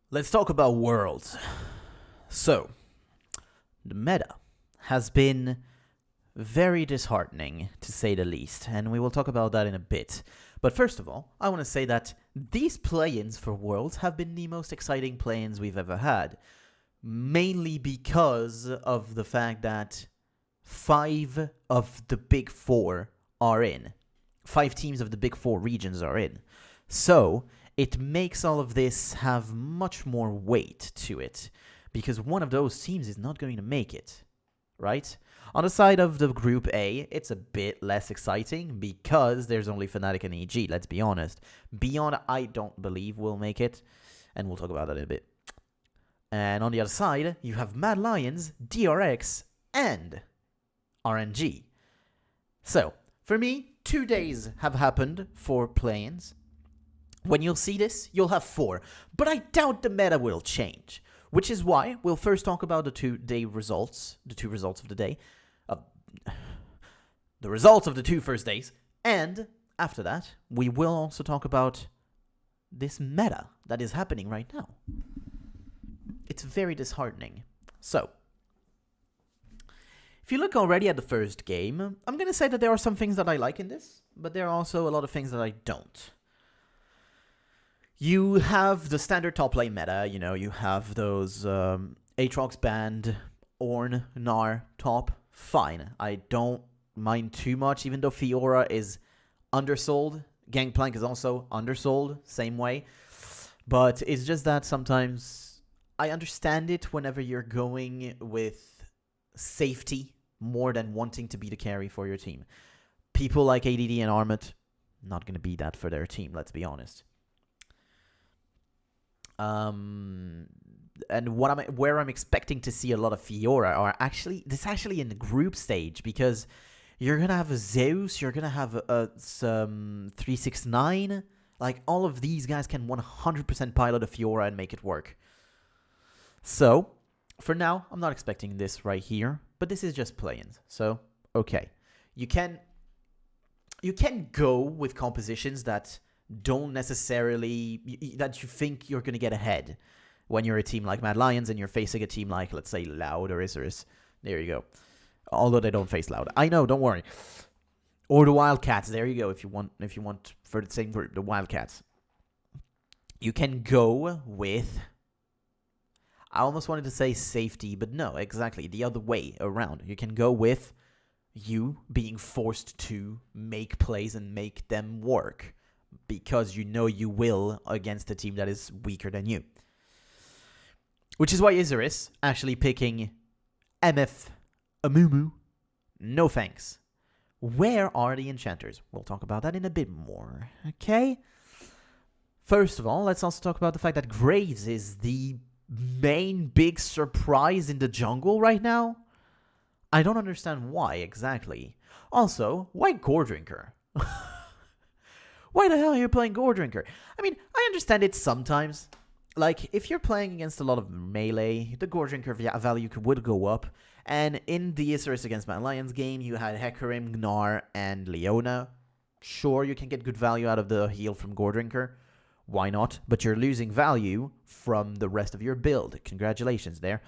Let's talk about worlds. So, the meta has been very disheartening, to say the least, and we will talk about that in a bit. But first of all, I want to say that these play-ins for Worlds have been the most exciting play-ins we've ever had, mainly because of the fact that 5 of the big 4 are in. 5 teams of the big 4 regions are in. So, it makes all of this have much more weight to it, because one of those teams is not going to make it, right? On the side of the Group A, it's a bit less exciting because there's only Fnatic and EG, let's be honest. Beyond, I don't believe will make it, and we'll talk about that in a bit. And on the other side, you have Mad Lions, DRX, and RNG. So, for me, 2 days have happened for play-ins. When you'll see this, you'll have 4, but I doubt the meta will change. Which is why we'll first talk about the 2-day results, the 2 results of the day, the results of the 2 first days, and after that, we will also talk about this meta that is happening right now. It's very disheartening. So, if you look already at the first game, I'm going to say that there are some things that I like in this, but there are also a lot of things that I don't. You have the standard top lane meta, you have those Aatrox band, Ornn, Gnar, top, fine. I don't mind too much, even though Fiora is undersold. Gangplank is also undersold, same way. But it's just that sometimes I understand it whenever you're going with safety more than wanting to be the carry for your team. People like ADD and Armut, not going to be that for their team, let's be honest. And where I'm expecting to see a lot of Fiora are actually in the group stage, because you're gonna have a Zeus, you're gonna have some 369, like all of these guys can 100% pilot a Fiora and make it work. So for now, I'm not expecting this right here, but this is just play-ins. So okay, you can go with compositions that don't necessarily, that you think you're going to get ahead when you're a team like Mad Lions and you're facing a team like, let's say, Loud or Isurus. There you go. Although they don't face Loud. I know, don't worry. Or the Wildcats. There you go, if you want for the same group, the Wildcats. You can go with, I almost wanted to say safety, but no, exactly, the other way around. You can go with you being forced to make plays and make them work, because you know you will against a team that is weaker than you. Which is why Isurus actually picking MF Amumu. No thanks. Where are the enchanters? We'll talk about that in a bit more. Okay? First of all, let's also talk about the fact that Graves is the main big surprise in the jungle right now. I don't understand why exactly. Also, why Goredrinker? Why the hell are you playing Goredrinker? I mean, I understand it sometimes. Like, if you're playing against a lot of melee, the Goredrinker value would go up. And in the Isurus against Mad Lions game, you had Hecarim, Gnar, and Leona. Sure, you can get good value out of the heal from Goredrinker. Why not? But you're losing value from the rest of your build. Congratulations there.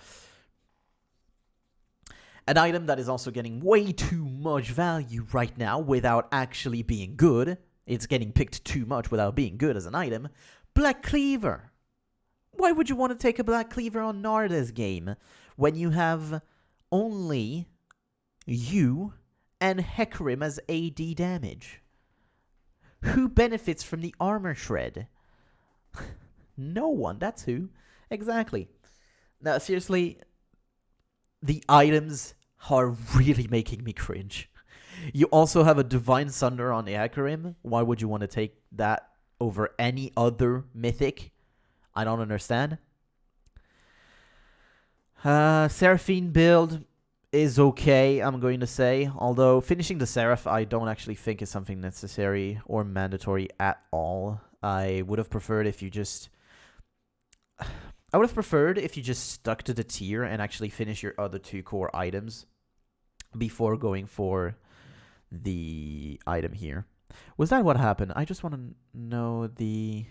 An item that is also getting way too much value right now without actually being good. It's getting picked too much without being good as an item. Black Cleaver. Why would you want to take a Black Cleaver on Gnar this game when you have only you and Hecarim as AD damage? Who benefits from the armor shred? No one, that's who. Exactly. Now, seriously, the items are really making me cringe. You also have a Divine Sunder on the Hecarim. Why would you want to take that over any other mythic? I don't understand. Seraphine build is okay, I'm going to say. Although finishing the Seraph, I don't actually think is something necessary or mandatory at all. I would have preferred if you just stuck to the tier and actually finish your other 2 core items before going for the item here. Was that what happened? I just want to know the...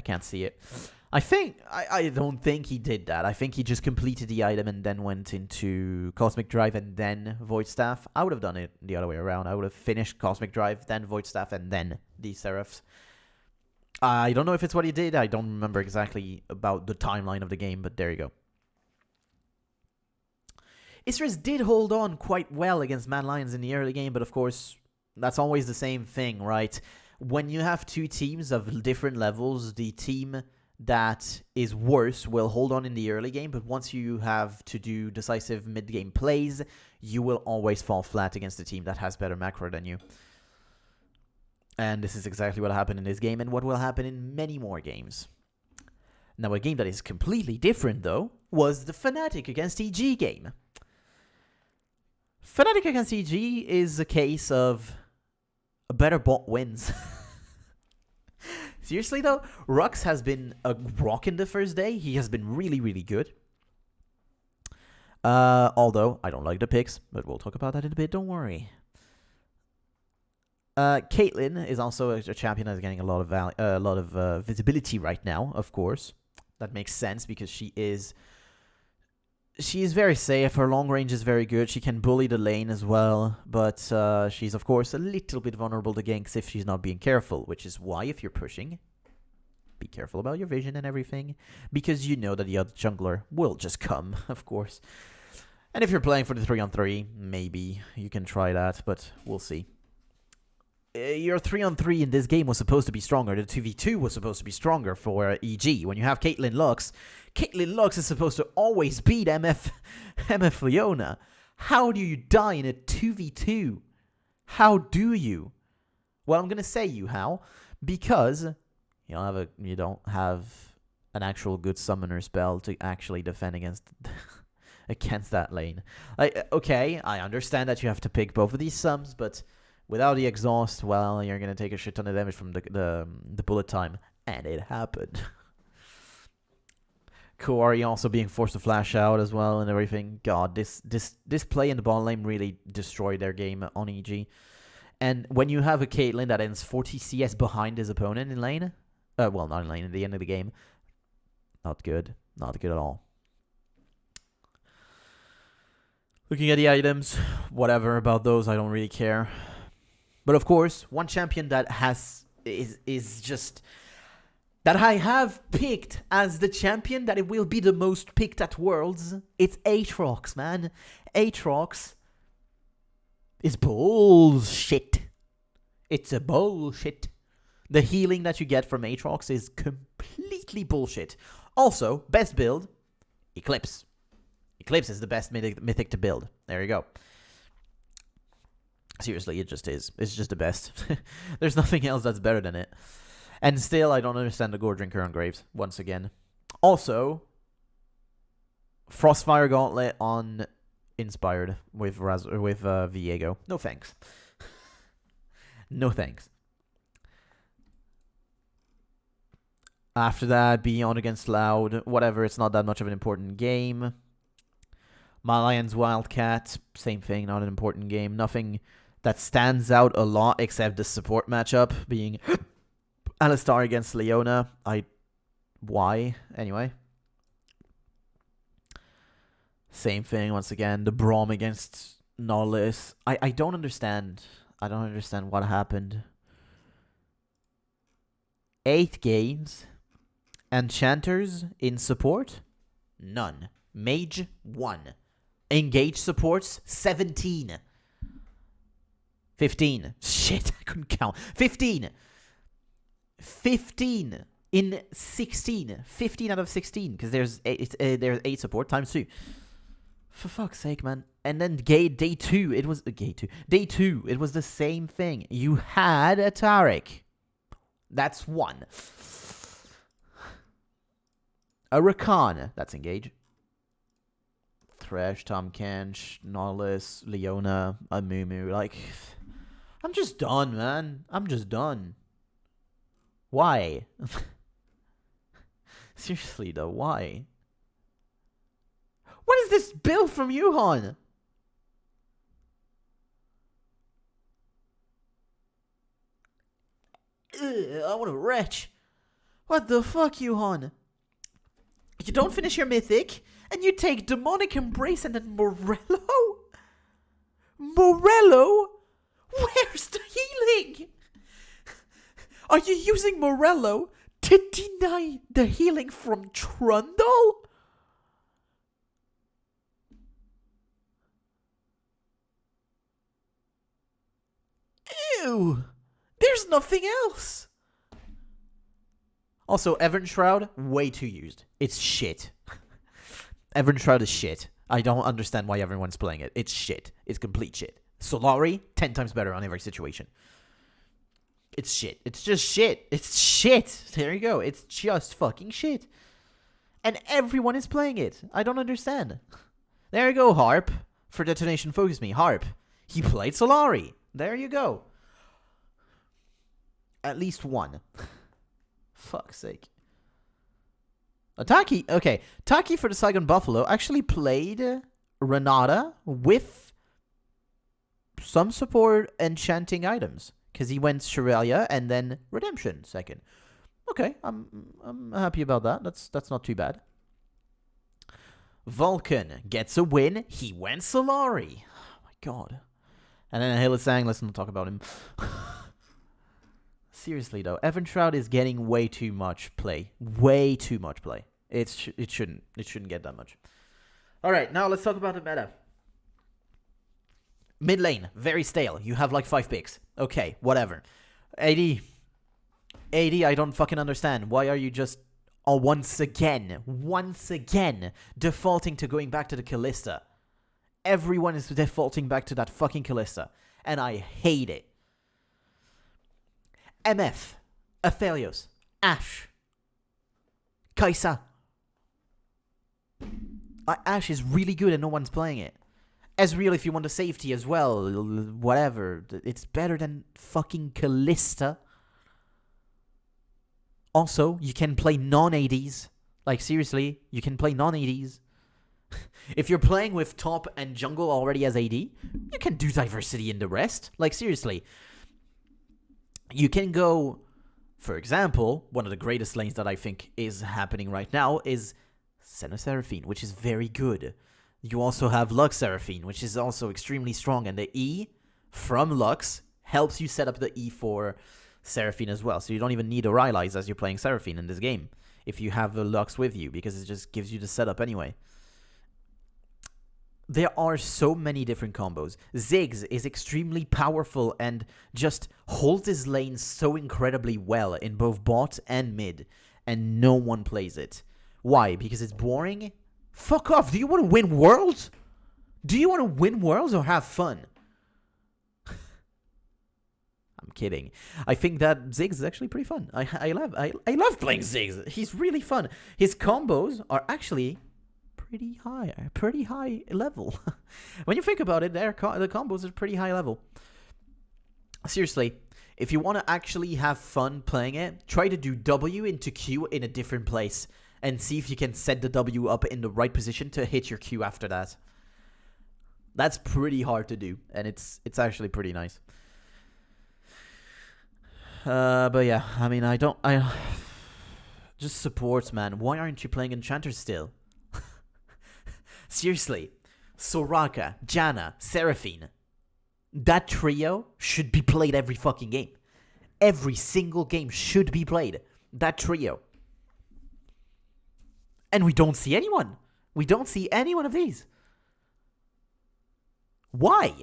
I can't see it. I don't think he did that. I think he just completed the item and then went into Cosmic Drive and then Void Staff. I would have done it the other way around. I would have finished Cosmic Drive, then Void Staff, and then the Seraphs. I don't know if it's what he did. I don't remember exactly about the timeline of the game, but there you go. Isris did hold on quite well against Mad Lions in the early game, but of course, that's always the same thing, right? When you have two teams of different levels, the team that is worse will hold on in the early game, but once you have to do decisive mid-game plays, you will always fall flat against the team that has better macro than you. And this is exactly what happened in this game and what will happen in many more games. Now, a game that is completely different, though, was the Fnatic against EG game. Fnatic against EG is a case of a better bot wins. Seriously, though, Rux has been a rock in the first day. He has been really, really good. Although, I don't like the picks, but we'll talk about that in a bit, don't worry. Caitlyn is also a champion that's getting a lot of visibility right now, of course. That makes sense because she is very safe. Her long range is very good. She can bully the lane as well, but she's, of course, a little bit vulnerable to ganks if she's not being careful, which is why if you're pushing, be careful about your vision and everything, because you know that the other jungler will just come, of course. And if you're playing for the 3-on-3, maybe you can try that, but we'll see. Your 3-on-3 in this game was supposed to be stronger. The 2v2 was supposed to be stronger for EG. When you have Caitlyn Lux is supposed to always beat MF Leona. How do you die in a 2v2? How do you? Well, I'm going to say you how. Because you don't have an actual good summoner spell to actually defend against that lane. Okay, I understand that you have to pick both of these sums, but without the exhaust, well, you're going to take a shit ton of damage from the bullet time. And it happened. Kuari also being forced to flash out as well and everything. God, this play in the bottom lane really destroyed their game on EG. And when you have a Caitlyn that ends 40 CS behind his opponent in lane, well, not in lane, at the end of the game, not good. Not good at all. Looking at the items, whatever about those, I don't really care. But of course, one champion that is just that I have picked as the champion that it will be the most picked at Worlds. It's Aatrox, man. Aatrox is bullshit. It's a bullshit. The healing that you get from Aatrox is completely bullshit. Also, best build, Eclipse. Eclipse is the best mythic to build. There you go. Seriously, it just is. It's just the best. There's nothing else that's better than it. And still, I don't understand the Gore Drinker on Graves, once again. Also, Frostfire Gauntlet on Inspired with Viego. No thanks. No thanks. After that, Beyond against Loud. Whatever, it's not that much of an important game. Lions Wildcat. Same thing, not an important game. Nothing that stands out a lot except the support matchup being Alistar against Leona. Why? Anyway. Same thing once again. The Braum against Nautilus. I don't understand. I don't understand what happened. 8 games. Enchanters in support? None. Mage? 1. Engage supports? 17. 15. Shit, I couldn't count. 15. 15 in 16. 15 out of 16. Because there's 8 support times 2. For fuck's sake, man. And then day 2, it was... Day 2, it was the same thing. You had a Taric. That's 1. A Rakan. That's engage. Thresh, Tom Kench, Nautilus, Leona, Amumu. Like... I'm just done, man. I'm just done. Why? Seriously, though, why? What is this build from Yuhan? I want to retch. What the fuck, Johan? You don't finish your mythic, and you take Demonic Embrace and then Morello? Morello? Where's the healing? Are you using Morello to deny the healing from Trundle? Ew! There's nothing else! Also, Evern Shroud, way too used. It's shit. Evern Shroud is shit. I don't understand why everyone's playing it. It's shit. It's complete shit. Solari, 10 times better on every situation. It's shit. It's just shit. It's shit. There you go. It's just fucking shit. And everyone is playing it. I don't understand. There you go, Harp. For Detonation Focus Me. Harp. He played Solari. There you go. At least one. Fuck's sake. Taki, okay. Taki for the Saigon Buffalo actually played Renata with some support enchanting items. Because he went Shirellia and then Redemption second. Okay, I'm happy about that. That's not too bad. Vulcan gets a win. He went Solari. Oh my god. And then Hylissang, let's not talk about him. Seriously though, Evern Shroud is getting way too much play. Way too much play. It shouldn't get that much. Alright, now let's talk about the meta. Mid lane, very stale. You have like 5 picks. Okay, whatever. AD, I don't fucking understand. Why are you just once again defaulting to going back to the Kalista? Everyone is defaulting back to that fucking Kalista. And I hate it. MF, Aphelios, Ashe, Kai'Sa. Ashe is really good and no one's playing it. Ezreal if you want the safety as well, whatever. It's better than fucking Kalista. Also, you can play non-ADs. Like, seriously, you can play non-ADs. If you're playing with top and jungle already as AD, you can do diversity in the rest. Like, seriously. You can go, for example, one of the greatest lanes that I think is happening right now is Senna Seraphine, which is very good. You also have Lux Seraphine, which is also extremely strong. And the E from Lux helps you set up the E for Seraphine as well. So you don't even need a Rylai's as you're playing Seraphine in this game if you have the Lux with you, because it just gives you the setup anyway. There are so many different combos. Ziggs is extremely powerful and just holds his lane so incredibly well in both bot and mid, and no one plays it. Why? Because it's boring? Fuck off. Do you want to win worlds? Do you want to win worlds or have fun? I'm kidding. I think that Ziggs is actually pretty fun. I love playing Ziggs. He's really fun. His combos are actually pretty high level. When you think about it, the combos are pretty high level. Seriously, if you want to actually have fun playing it, try to do W into Q in a different place and see if you can set the W up in the right position to hit your Q after that. That's pretty hard to do, and it's actually pretty nice. But yeah, I mean, I just supports, man. Why aren't you playing Enchanters still? Seriously, Soraka, Janna, Seraphine. That trio should be played every fucking game. Every single game should be played. That trio. And we don't see anyone. We don't see any one of these. Why?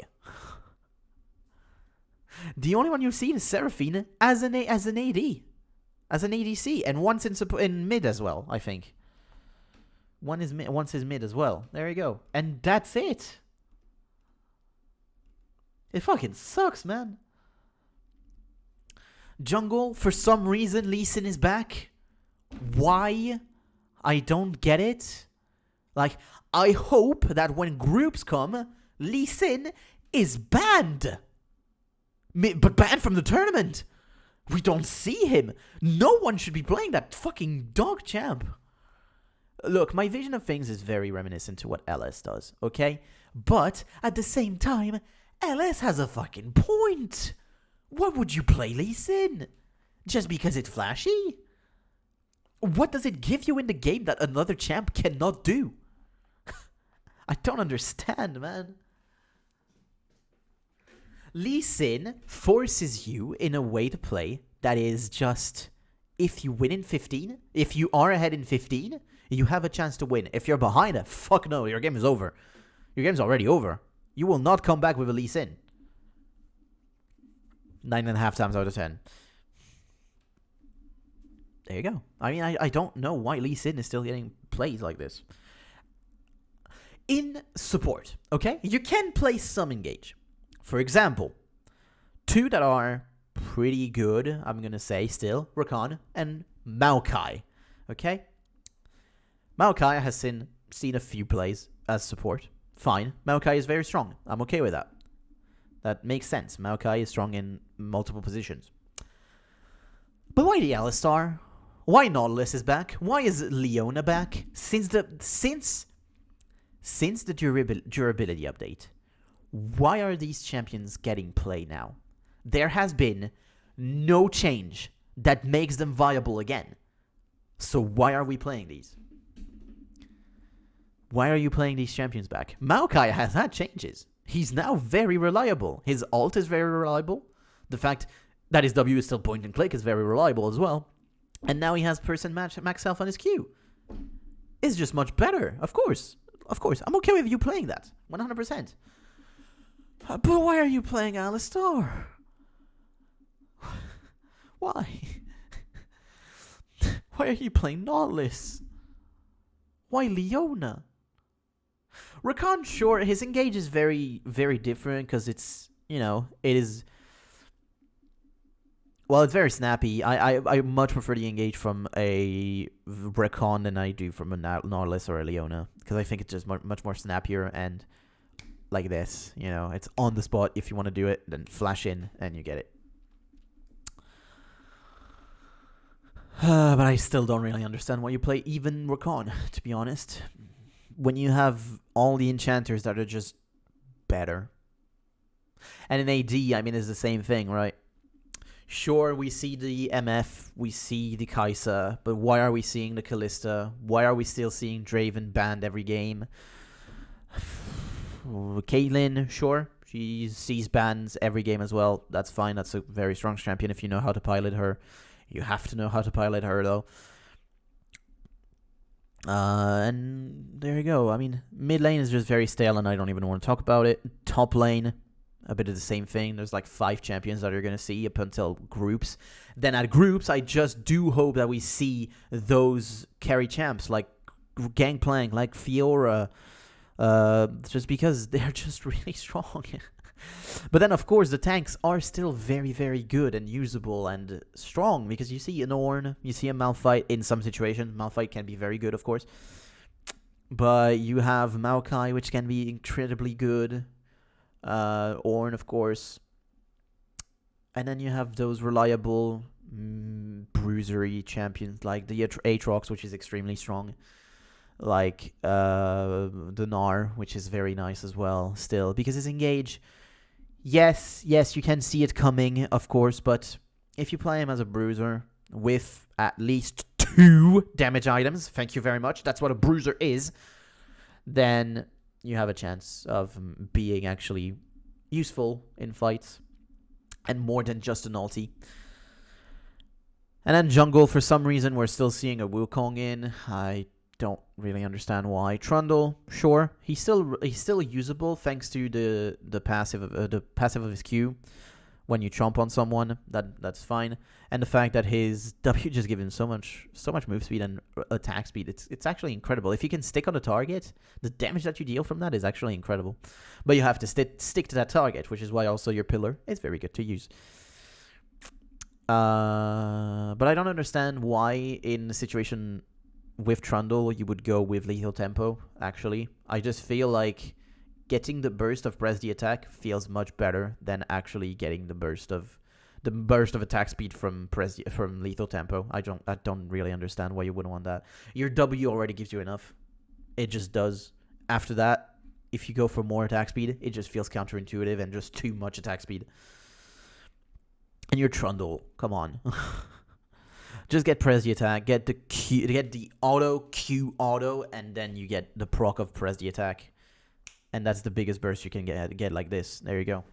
The only one you've seen is Seraphine as an AD. As an ADC. And once in mid as well, I think. Once is mid as well. There you go. And that's it. It fucking sucks, man. Jungle, for some reason, Lee Sin is back. Why? I don't get it. Like, I hope that when groups come, Lee Sin is banned. But banned from the tournament. We don't see him. No one should be playing that fucking dog champ. Look, my vision of things is very reminiscent to what LS does, okay? But, at the same time, LS has a fucking point. Why would you play Lee Sin? Just because it's flashy? What does it give you in the game that another champ cannot do? I don't understand, man. Lee Sin forces you in a way to play that is just, if you win in 15, if you are ahead in 15, you have a chance to win. If you're behind, fuck no, your game is over. Your game's already over. You will not come back with a Lee Sin. 9.5 times out of 10. There you go. I mean, I don't know why Lee Sin is still getting plays like this. In support, okay? You can play some engage. For example, two that are pretty good, I'm going to say still, Rakan and Maokai, okay? Maokai has seen a few plays as support. Fine. Maokai is very strong. I'm okay with that. That makes sense. Maokai is strong in multiple positions. But why the Alistar? Why Nautilus is back? Why is Leona back? Since the durability update, why are these champions getting play now? There has been no change that makes them viable again. So why are we playing these? Why are you playing these champions back? Maokai has had changes. He's now very reliable. His ult is very reliable. The fact that his W is still point and click is very reliable as well. And now he has person max health on his Q. It's just much better. Of course. I'm okay with you playing that. 100%. But why are you playing Alistar? Why? Why are you playing Nautilus? Why Leona? Rakan, sure, his engage is very, very different because it's, it is... Well, it's very snappy. I much prefer the engage from a Rakan than I do from a Nautilus or a Leona because I think it's just much more snappier and like this, it's on the spot. If you want to do it, then flash in and you get it. But I still don't really understand why you play even Rakan, to be honest. When you have all the enchanters that are just better. And in AD, I mean, it's the same thing, right? Sure, we see the MF, we see the Kai'Sa, but why are we seeing the Kalista? Why are we still seeing Draven banned every game? Caitlyn, sure, she sees bans every game as well. That's fine, that's a very strong champion if you know how to pilot her. You have to know how to pilot her, though. And there you go. I mean, mid lane is just very stale, and I don't even want to talk about it. Top lane, a bit of the same thing. There's like 5 champions that you're going to see up until groups. Then at groups, I just do hope that we see those carry champs like Gangplank, like Fiora, just because they're just really strong. But then, of course, the tanks are still very, very good and usable and strong because you see an Ornn, you see a Malphite in some situations. Malphite can be very good, of course. But you have Maokai, which can be incredibly good. Ornn, of course. And then you have those reliable bruisery champions like the Aatrox, which is extremely strong. Like the Gnar, which is very nice as well still. Because his engage... Yes, you can see it coming, of course, but if you play him as a bruiser with at least 2 damage items, thank you very much, that's what a bruiser is, then you have a chance of being actually useful in fights and more than just an ulti. And then jungle, for some reason, we're still seeing a Wukong in. I don't really understand why. Trundle, sure, he's still usable thanks to the passive of his Q. When you chomp on someone, that's fine, and the fact that his W just gives him so much move speed and attack speed. It's actually incredible. If you can stick on the target, the damage that you deal from that is actually incredible. But you have to stick to that target, which is why also your pillar is very good to use. But I don't understand why in a situation with Trundle you would go with lethal tempo. Actually, I just feel like getting the burst of press the attack feels much better than actually getting the burst of attack speed from lethal tempo. I don't really understand why you wouldn't want that. Your W already gives you enough. It just does. After that, if you go for more attack speed, it just feels counterintuitive and just too much attack speed. And your Trundle, come on. Just get press the attack, get the auto Q auto, and then you get the proc of press the attack, and that's the biggest burst you can get like this. There you go.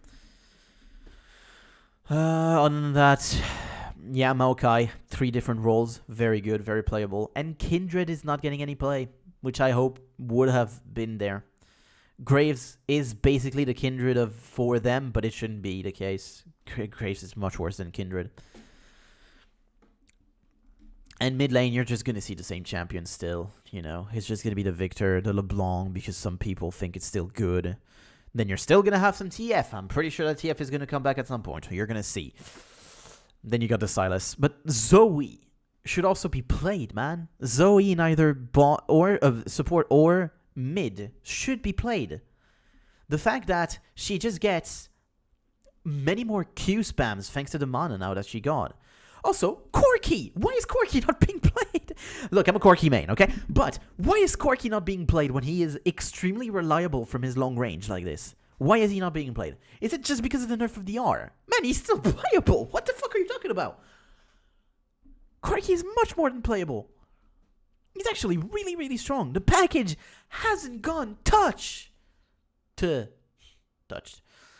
Other than that, yeah, Maokai, 3 different roles, very good, very playable, and Kindred is not getting any play, which I hope would have been there. Graves is basically the Kindred for them, but it shouldn't be the case. Graves is much worse than Kindred. And mid lane, you're just going to see the same champion still, you know. It's just going to be the Victor, the LeBlanc, because some people think it's still good. Then you're still going to have some TF. I'm pretty sure that TF is going to come back at some point. You're going to see. Then you got the Silas. But Zoe should also be played, man. Zoe in either bot or support or mid should be played. The fact that she just gets many more Q spams thanks to the mana now that she got. Also, Corki! Why is Corki not being played? Look, I'm a Corki main, okay? But why is Corki not being played when he is extremely reliable from his long range like this? Why is he not being played? Is it just because of the nerf of the R? Man, he's still playable! What the fuck are you talking about? Corki is much more than playable. He's actually really, really strong. The package hasn't gone touched.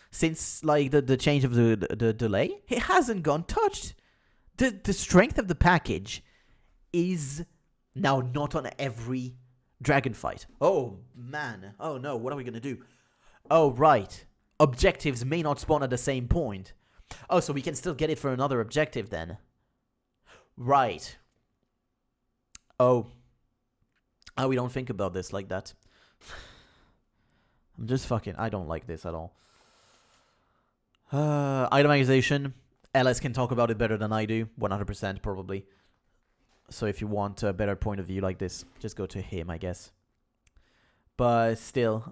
Since, like, the change of the delay. It hasn't gone touched. The strength of the package is now not on every dragon fight. Oh, man. Oh, no. What are we going to do? Oh, right. Objectives may not spawn at the same point. Oh, so we can still get it for another objective then. Right. Oh. Oh, we don't think about this like that. I'm just fucking... I don't like this at all. Itemization. LS can talk about it better than I do. 100% probably. So if you want a better point of view like this, just go to him, I guess. But still,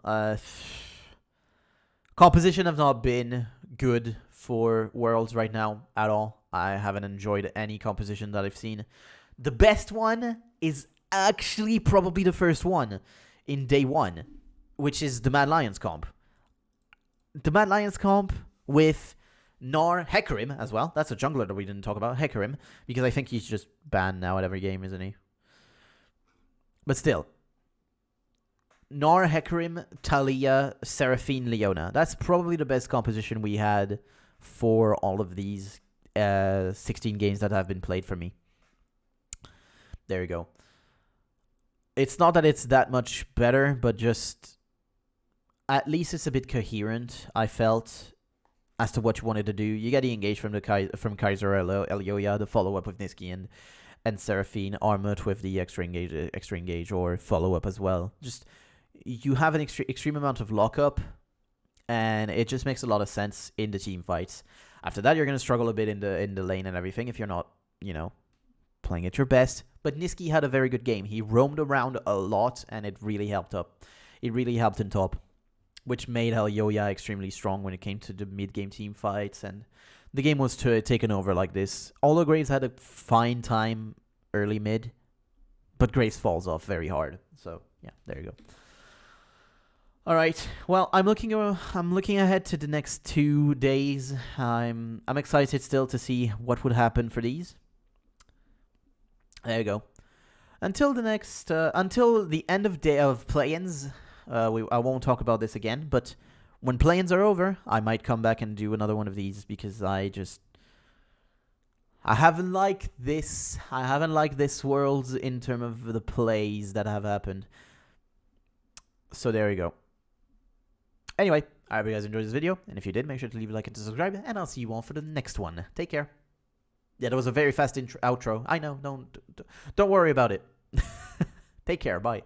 composition have not been good for Worlds right now at all. I haven't enjoyed any composition that I've seen. The best one is actually probably the first one in day 1, which is the Mad Lions comp. The Mad Lions comp with Gnar Hecarim as well. That's a jungler that we didn't talk about, Hecarim, because I think he's just banned now at every game, isn't he? But still. Gnar Hecarim, Talia, Seraphine, Leona. That's probably the best composition we had for all of these 16 games that have been played for me. There you go. It's not that it's that much better, but just at least it's a bit coherent, I felt, as to what you wanted to do. You get the engage from Kaiser Elyoya, the follow-up with Niski and Seraphine, Armut with the extra engage or follow-up as well. Just, you have an extreme amount of lockup, and it just makes a lot of sense in the team fights. After that, you're going to struggle a bit in the lane and everything if you're not, you know, playing at your best. But Niski had a very good game. He roamed around a lot, and it really helped up. It really helped in top, which made Elyoya extremely strong when it came to the mid-game team fights, and the game was taken over like this. Although Graves had a fine time early mid, but Graves falls off very hard. So, yeah, there you go. All right. Well, I'm looking ahead to the next 2 days. I'm excited still to see what would happen for these. There you go. Until the end of day of play-ins, I won't talk about this again. But when play-ins are over, I might come back and do another one of these because I haven't liked this. I haven't liked this Worlds in terms of the plays that have happened. So there you go. Anyway, I hope you guys enjoyed this video, and if you did, make sure to leave a like and to subscribe, and I'll see you all for the next one. Take care. Yeah, that was a very fast outro. I know. Don't worry about it. Take care. Bye.